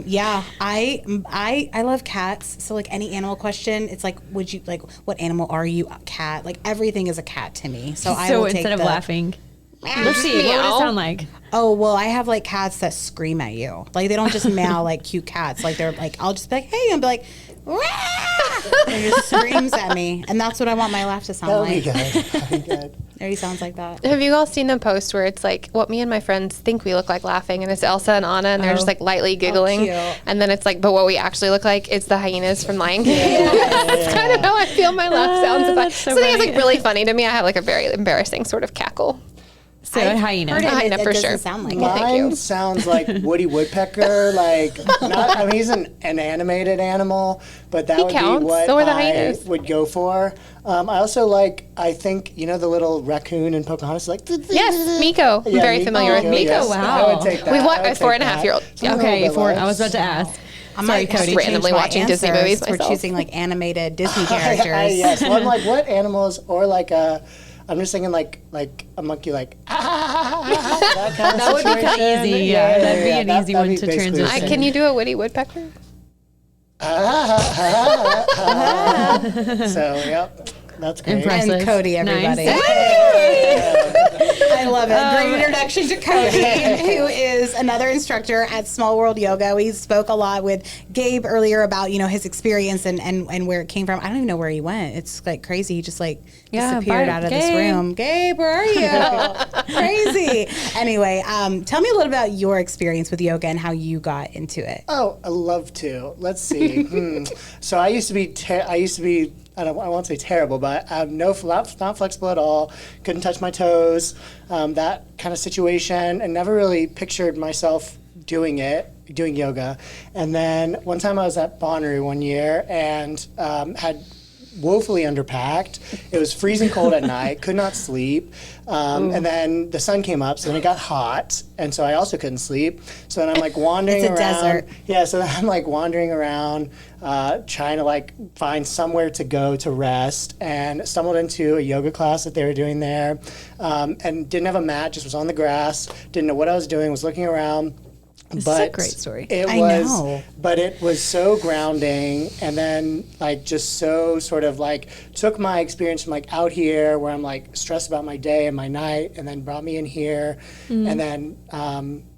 Yeah, I love cats. So like any animal question, it's like, would you like, what animal are you? A cat. Like everything is a cat to me. So I will take instead of laughing, let's see, what would it sound like? Oh, well, I have like cats that scream at you. Like they don't just meow like cute cats. Like they're like, I'll just be like, hey, and be like, "Rah!" And it just screams at me. And that's what I want my laugh to sound like. That'd be good. There he sounds like that. Have you all seen the post where it's like what me and my friends think we look like laughing, and it's Elsa and Anna, and they're just like lightly giggling, cute. and then it's like, but what we actually look like, it's the hyenas from Lion King. That's kind of how I feel my laugh sounds. About so something that's funny. like really funny to me. I have like a very embarrassing sort of cackle. So a hyena. Heard it, Hyena it for doesn't sure. sound like it. Thank you. Mine sounds like Woody Woodpecker. Like, not, I mean, he's an animated animal, but that He would counts. be what So are the I hyenas. would go for. I also like, I think, you know, the little raccoon in Pocahontas, like, Yes, Miko. I'm Yeah, very familiar with Miko. yes. wow. I would take that. We've I watched would a 4.5 take year old. that. Something a Okay, little bit I was less. about to ask. I Sorry, might have Cody. to randomly change my watching Disney answers movies for myself. choosing like animated Disney characters. Yes, well, I'm like, what animals, or like I'm just thinking like a monkey, like, that kind of That would be kinda situation. easy, yeah. That'd be an easy one to basically the transition. same. Can you do a Woody Woodpecker? So, yep, that's great. Impressive. And Cody, everybody. Nice. I love it. Great introduction to Cody, who is another instructor at Small World Yoga. We spoke a lot with Gabe earlier about, you know, his experience and where it came from. I don't even know where he went. It's like crazy. He just like disappeared out of this Gabe. room. Gabe, where are you? Crazy. Anyway, tell me a little about your experience with yoga and how you got into it. Oh, I love to. Let's see. So I used to be, I won't say terrible, but not flexible at all. Couldn't touch my toes, that kind of situation, and never really pictured myself doing yoga. And then one time I was at Bonnaroo one year and had woefully underpacked. It was freezing cold at night, could not sleep. And then the sun came up, so then it got hot, and so I also couldn't sleep. So then I'm like wandering It's a around. desert. Yeah, so then I'm like wandering around, trying to like find somewhere to go to rest, and stumbled into a yoga class that they were doing there, and didn't have a mat, just was on the grass, didn't know what I was doing, was looking around. This is a great story. I know. But it was so grounding, and then like just so sort of like took my experience from like out here where I'm like stressed about my day and my night, and then brought me in here, and then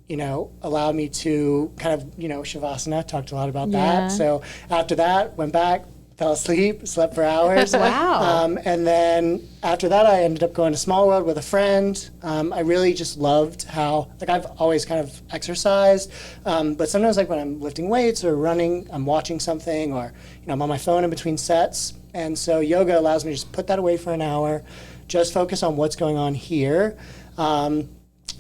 you know, allowed me to kind of, you know, Shavasana, talked a lot about Yeah. that. So after that, went back, fell asleep, slept for hours. Wow. And then after that, I ended up going to Small World with a friend. I really just loved how, like, I've always kind of exercised, but sometimes, like, when I'm lifting weights or running, I'm watching something, or, you know, I'm on my phone in between sets. And so yoga allows me to just put that away for an hour, just focus on what's going on here.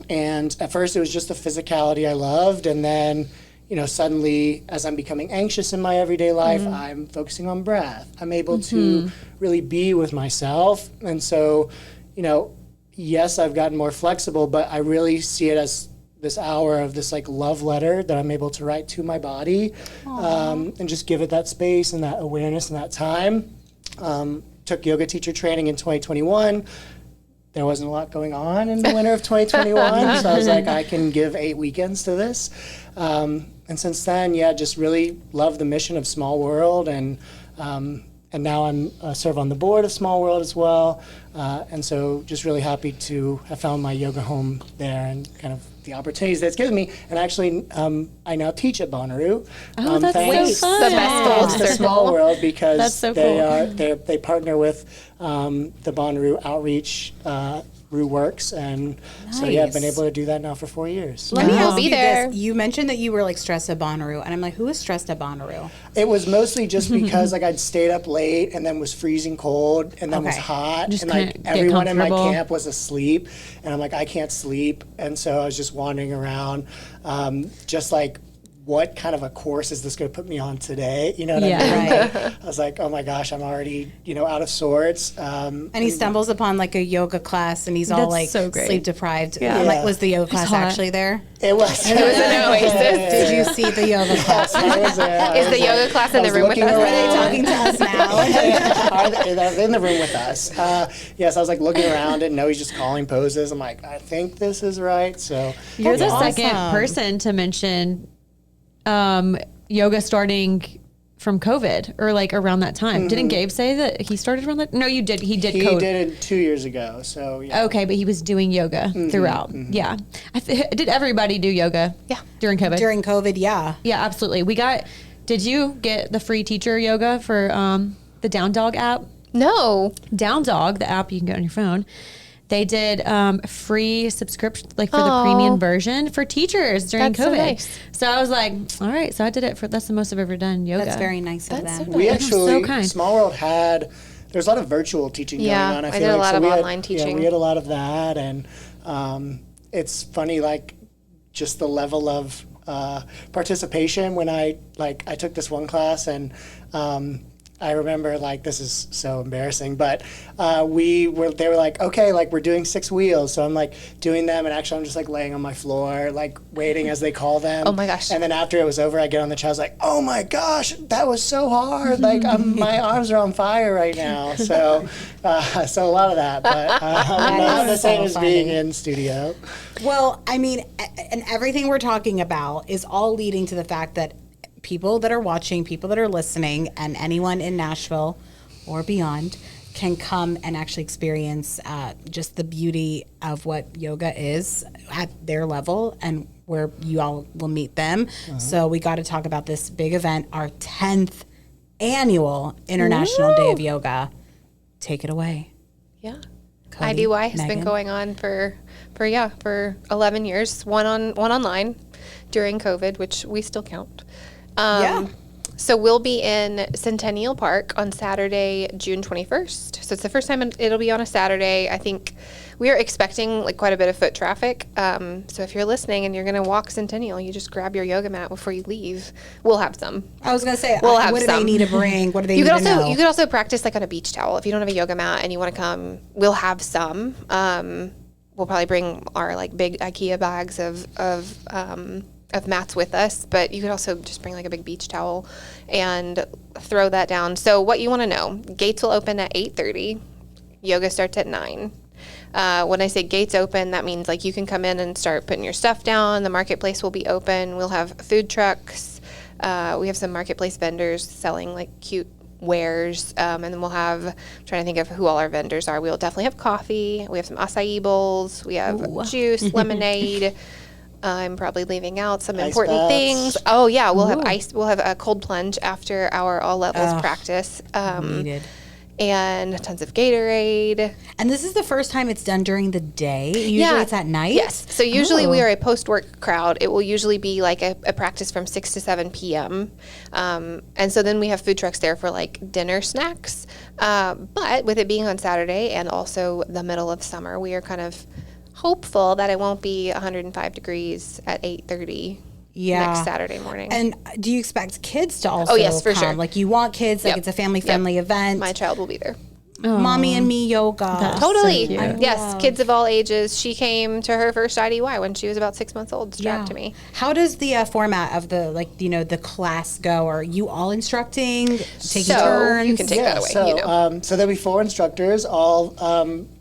And at first, it was just the physicality I loved, and then, you know, suddenly, as I'm becoming anxious in my everyday life, I'm focusing on breath. I'm able to really be with myself. And so, you know, yes, I've gotten more flexible, but I really see it as this hour of this like love letter that I'm able to write to my body, and just give it that space and that awareness and that time. Took yoga teacher training in 2021. There wasn't a lot going on in the winter of 2021, so I was like, I can give 8 weekends to this. And since then, yeah, just really love the mission of Small World, and now I'm serve on the board of Small World as well. And so just really happy to have found my yoga home there, and kind of the opportunities that it's given me. And actually, I now teach at Bonnaroo. Oh, that's thanks so fun. The best full to circle. Small World, because That's so they partner with the Bonnaroo Outreach, Rue Works, and so yeah, I've been Nice. able to do that now for 4 years. Let me I'll ask be you there. this. You mentioned that you were like stressed at Bonnaroo, and I'm like, who is stressed at Bonnaroo? It was mostly just because like I'd stayed up late and then was freezing cold and then was Okay. hot, Just and like kinda get everyone in my comfortable. camp was asleep, and I'm like, I can't sleep, and so I was just wandering around, just like what kind of a course is this going to put me on today? You know what I mean? Right. I was like, oh my gosh, I'm already, out of sorts. And he stumbles upon like a yoga class, and he's all That's like so great. sleep deprived. Yeah. Like, was the yoga class hot. actually there? It was. It was an oasis. Did you see the yoga class? I was there. I Is was the yoga class in I the was room with looking us? Are they talking to us now? They're in the room with us. Yes, I was like looking around and Noe's just calling poses. I'm like, I think this is right. So You're the That's second awesome. person to mention yoga starting from COVID or like around that time. Didn't Gabe say that he started around that? No, you did. He did he COVID. did it 2 years ago. So yeah. Okay, but he was doing yoga throughout. Yeah. Did everybody do yoga? Yeah. During COVID? During COVID, yeah. Yeah, absolutely. Did you get the free teacher yoga for the Down Dog app? No. Down Dog, the app you can get on your phone. They did free subscription, like for the premium version for teachers during That's so COVID. nice. So I was like, all right. So I did it that's the most I've ever done yoga. That's very nice of That's them. so We nice. actually, So kind. Small World there's a lot of virtual teaching Yeah, going on. I feel did a like. lot of we had- online teaching. Yeah, we had a lot of that, and it's funny, like just the level of participation when I took this one class, and I remember, like, this is so embarrassing, but they were like, okay, like we're doing 6 wheels. So I'm like doing them, and actually I'm just like laying on my floor, like waiting as they call them. Oh my gosh. And then after it was over, I get on the chair, I was like, oh my gosh, that was so hard. Like my arms are on fire right now. So so a lot of that, but not the is same so as being funny. in studio. Well, I mean, and everything we're talking about is all leading to the fact that people that are watching, people that are listening, and anyone in Nashville or beyond can come and actually experience just the beauty of what yoga is at their level and where you all will meet them. So we got to talk about this big event, our 10th annual International Day of Yoga. Take it away. Yeah. Cody, IDY has been Meghan. going on for 11 years, one online during COVID, which we still count. Yeah. So we'll be in Centennial Park on Saturday, June 21st. So it's the first time it'll be on a Saturday. I think we are expecting like quite a bit of foot traffic. So if you're listening and you're going to walk Centennial, you just grab your yoga mat before you leave. We'll have some. I was going to say, We'll have what do some. they need to bring? What do they You need could to know? you could also practice like on a beach towel. If you don't have a yoga mat and you want to come, we'll have some. We'll probably bring our like big IKEA bags of mats with us, but you could also just bring like a big beach towel and throw that down. So what you want to know, gates will open at 8:30. Yoga starts at 9. When I say gates open, that means like you can come in and start putting your stuff down. The marketplace will be open. We'll have food trucks. We have some marketplace vendors selling like cute wares. And then we'll have, I'm trying to think of who all our vendors are. We'll definitely have coffee. We have some acai bowls. We have juice, lemonade. I'm probably leaving out some Ice important baths. things. Oh yeah, we'll have ice. We'll have a cold plunge after our all levels practice, Needed. and tons of Gatorade. And this is the first time it's done during the day. Usually it's at night. Yes. So usually we Oh. are a post-work crowd. It will usually be like a practice from 6 to 7 p.m. And so then we have food trucks there for like dinner snacks. But with it being on Saturday and also the middle of summer, we are kind of hopeful that it won't be 105 degrees at 8:30 Yeah. next Saturday morning. And do you expect kids to also Oh, yes, for come? sure. Like you want kids, like Yep. it's a family-friendly event. My child will be there. Mommy and me yoga. Totally. cute. Yes, kids of all ages. She came to her first IDY when she was about 6 months old, strapped to me. How does the format of the the class go? Are you all instructing, taking So, turns? you can take that away. So, so there'll be 4 instructors, all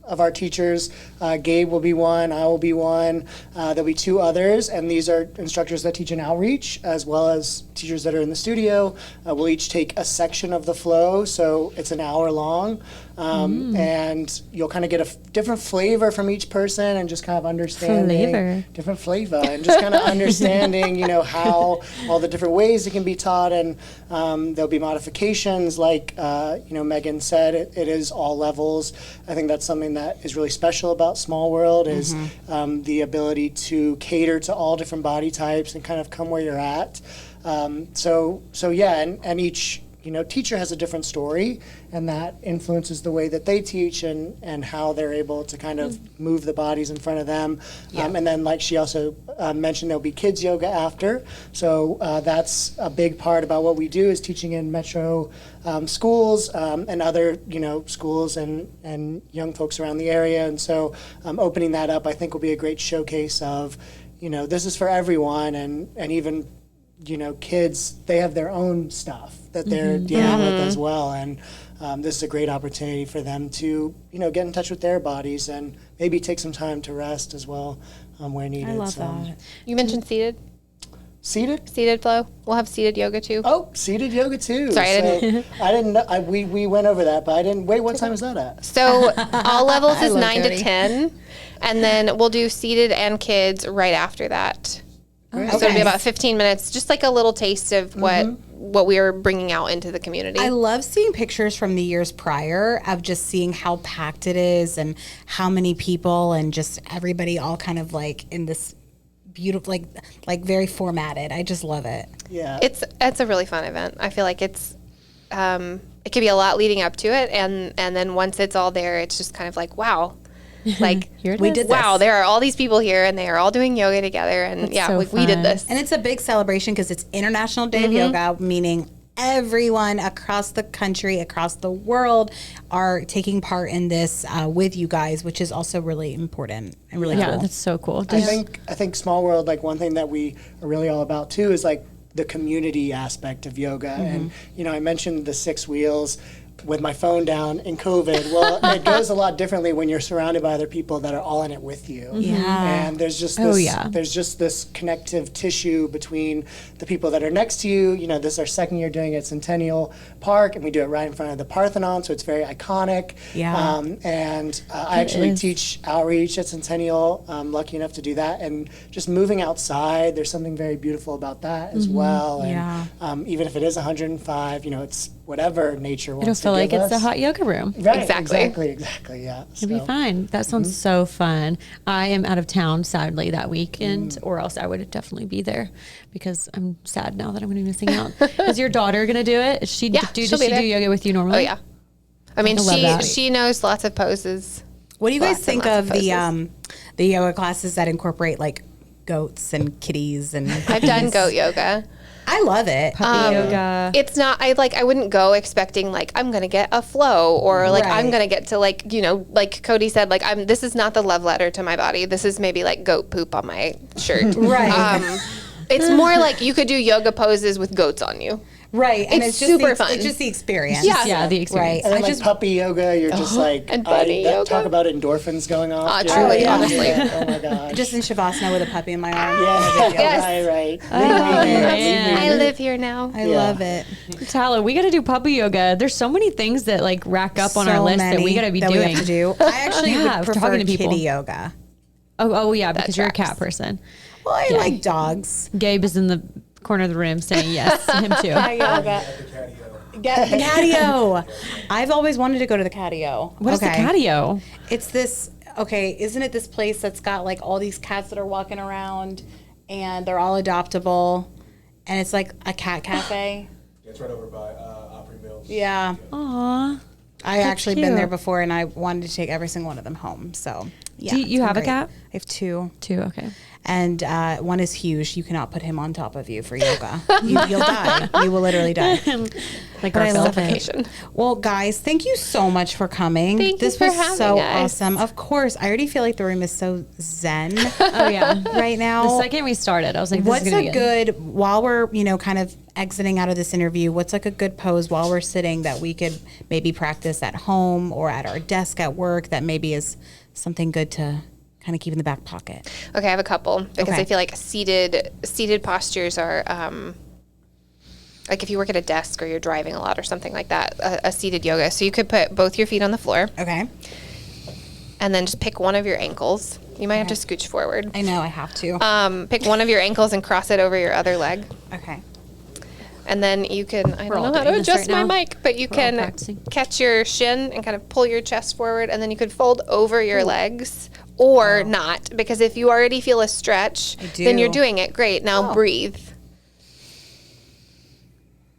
of our teachers. Gabe will be one, I will be one. There'll be 2 others, and these are instructors that teach in outreach, as well as teachers that are in the studio. We'll each take a section of the flow, so it's an hour long. And you'll kind of get a different flavor from each person, and just kind of understanding different flavor, and just kind of understanding, how all the different ways it can be taught. And there'll be modifications, like Meghan said, it is all levels. I think that's something that is really special about Small World is the ability to cater to all different body types and kind of come where you're at. So yeah, and each teacher has a different story, and that influences the way that they teach and how they're able to kind of move the bodies in front of them. And then, like she also mentioned, there'll be kids yoga after. So that's a big part about what we do, is teaching in metro schools and other schools and young folks around the area. And so opening that up, I think, will be a great showcase of this is for everyone, and even kids, they have their own stuff that they're dealing with as well. And this is a great opportunity for them to, get in touch with their bodies and maybe take some time to rest as well where needed. I love that. You mentioned seated flow. We'll have seated yoga too. Oh, seated yoga too. Sorry, I didn't know. We went over that, but I didn't. Wait, what time is that at? So all levels is 9 to Cody. 10, and then we'll do seated and kids right after that. Great. So it'll be about 15 minutes, just like a little taste of what we are bringing out into the community. I love seeing pictures from the years prior of just seeing how packed it is and how many people and just everybody all kind of like in this beautiful, like very formatted. I just love it. Yeah. It's a really fun event. I feel like it's it could be a lot leading up to it, and then once it's all there, it's just kind of like, wow. Like Here it We is. did wow, this. there are all these people here, and they are all doing yoga together, and That's so we did fun. this. And it's a big celebration because it's International Day of Yoga, meaning everyone across the country, across the world are taking part in this with you guys, which is also really important and really Yeah, cool. that's so cool. I think Small World, like one thing that we are really all about too is like the community aspect of yoga. And I mentioned the 6 wheels with my phone down in COVID. Well, it goes a lot differently when you're surrounded by other people that are all in it with you. Yeah. And there's just this, Oh, yeah. there's just this connective tissue between the people that are next to you. This is our second year doing it at Centennial Park, and we do it right in front of the Parthenon, so it's very iconic. Yeah. And I actually teach outreach at Centennial. I'm lucky enough to do that. And just moving outside, there's something very beautiful about that as well. Yeah. And even if it is 105, it's whatever nature wants It'll to feel like give it's the us. hot yoga room. Right, Exactly. exactly, yeah. It'll be fine. That sounds so fun. I am out of town, sadly, that weekend, or else I would definitely be there because I'm sad now that I'm going to be missing out. Is your daughter going to do it? Does she Yeah, do she'll be there. yoga with you normally? Oh yeah, I mean, love that. she knows lots of poses. What do you guys Lots and think lots of of the yoga classes that incorporate like goats and kitties and I've done goat yoga. I love it. Puppy yoga. It's not. I wouldn't go expecting like I'm gonna get a flow or like I'm Right. gonna get to like like Cody said, like this is not the love letter to my body. This is maybe like goat poop on my shirt. Right. It's more like you could do yoga poses with goats on you. Right. And It's just super the, fun. It's just the experience. Yeah. Yeah, the experience. Right. And then I like just puppy yoga, you're just like, And buddy yoga. talk about endorphins going off. during truly, it. honestly. Yeah, oh my gosh. just in Shavasana with a puppy in my arm. yeah, Yes. right. man. I live here now. I Yeah. love it. Tala, we got to do puppy yoga. There's so many things that like rack up on our So list that we many got to be that we doing. have to do. I actually Yeah, would we're prefer talking to people. kitty yoga. Oh yeah, because you're a tracks. cat person. Well, I like dogs. Gabe is in the corner of the room saying yes, him too. Yoga. Get the catio. I've always wanted to go to the catio. What is the catio? It's this. Okay, isn't it this place that's got like all these cats that are walking around, and they're all adoptable, and it's like a cat cafe. It's right over by Opry Mills. Yeah, Aw. I actually been cute. there before, and I wanted to take every single one of them home. So yeah, Do you it's been have a great. cat? I have 2. Okay. And one is huge. You cannot put him on top of you for yoga. You'll die. You will literally die. Like But I love Garfield. it. Well, guys, thank you so much for coming. Thank you this for was having so us. awesome. Of course, I already feel like the room is so zen Oh yeah. right now. The second we started, I was like, this What's is gonna a be good. while we're, kind of exiting out of this interview, what's like a good pose while we're sitting that we could maybe practice at home or at our desk at work that maybe is something good to kind of keep in the back pocket? Okay, I have a couple because Okay. I feel like seated postures are like if you work at a desk or you're driving a lot or something like that, a seated yoga. So you could put both your feet on the floor Okay. and then just pick one of your ankles. You might have to scooch forward. I know I have to. Pick one of your ankles and cross it over your other leg. Okay. And then you can, I We're don't all know how to doing this adjust right my now. mic, but you We're all can practicing. catch your shin and kind of pull your chest forward, and then you could fold over your legs or not, because if you already feel a stretch, then you're do. doing it great. Now breathe.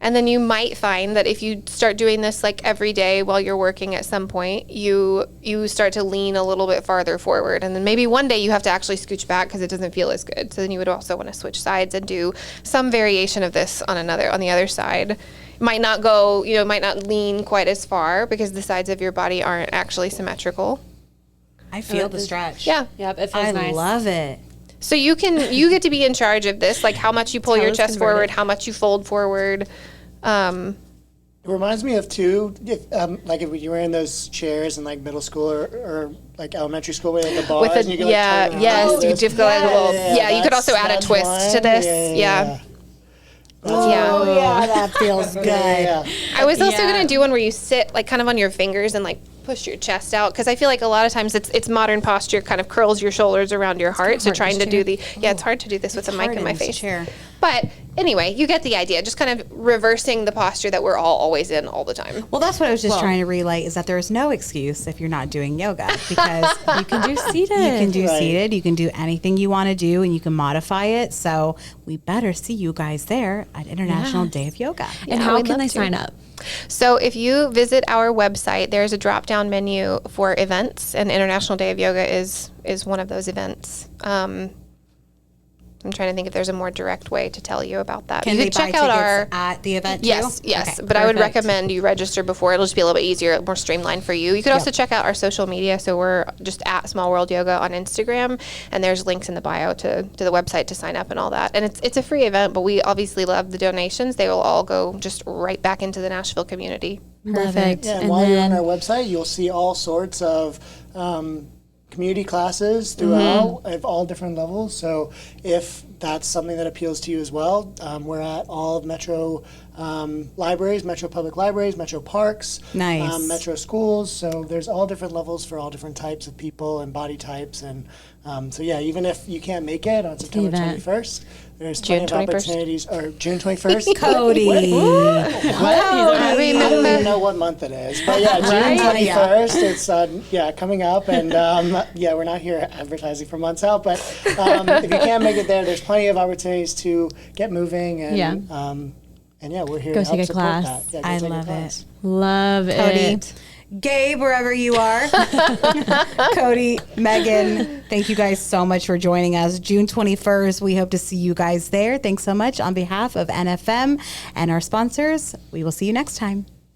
And then you might find that if you start doing this like every day while you're working, at some point you start to lean a little bit farther forward, and then maybe one day you have to actually scooch back because it doesn't feel as good. So then you would also want to switch sides and do some variation of this on the other side. It might not go, might not lean quite as far because the sides of your body aren't actually symmetrical. I feel the stretch. Yeah. Yep, it feels nice. I love it. So you get to be in charge of this, like how much you pull your Tala's chest converted. forward, how much you fold forward. It reminds me of too, like if you were in those chairs in like middle school or like elementary school where like the bars and you could like turn around. you just go like a little, you could also add a that's twist to this. Yeah. Oh, yeah, that feels good. I was also going to do one where you sit like kind of on your fingers and like push your chest out, because I feel like a lot of times it's modern posture kind of curls your shoulders around your heart. So trying to do it's hard to do this with a mic in my face. Chair. But anyway, you get the idea. Just kind of reversing the posture that we're all always in all the time. Well, that's what I was just trying to relay, is that there is no excuse if you're not doing yoga, because You can do seated. you can do Right. seated, you can do anything you want to do, and you can modify it. So we better see you guys there at International Day of Yoga. And how can they sign up? So if you visit our website, there's a drop-down menu for events, and International Day of Yoga is one of those events. I'm trying to think if there's a more direct way to tell you about that. Can you they could check buy out tickets our at the event too? Yes. Okay, But I would perfect. recommend you register before. It'll just be a little bit easier, more streamlined for you. You could also check out our social media. So we're just at Small World Yoga on Instagram, and there's links in the bio to the website to sign up and all that. And it's a free event, but we obviously love the donations. They will all go just right back into the Nashville community. Perfect. Yeah, and And while you're on then our website, you'll see all sorts of community classes throughout of all different levels. So if that's something that appeals to you as well, we're at all of Metro libraries, Metro Public Libraries, Metro Parks, Nice. Metro schools. So there's all different levels for all different types of people and body types. And so yeah, even if you can't make it on September event. 21st, there's plenty June of 21st. opportunities. Or June 21st. Cody. I don't even know what month it is, but yeah, June 21st. It's coming up, and we're not here advertising for months out, but if you can't make it there, there's plenty of opportunities to get moving, and we're here Go to help take a support class. that. Yeah, go I take a love class. it. love Cody. it. Gabe, wherever you are. Cody, Megan, thank you guys so much for joining us. June 21st, we hope to see you guys there. Thanks so much. On behalf of NFM and our sponsors, we will see you next time.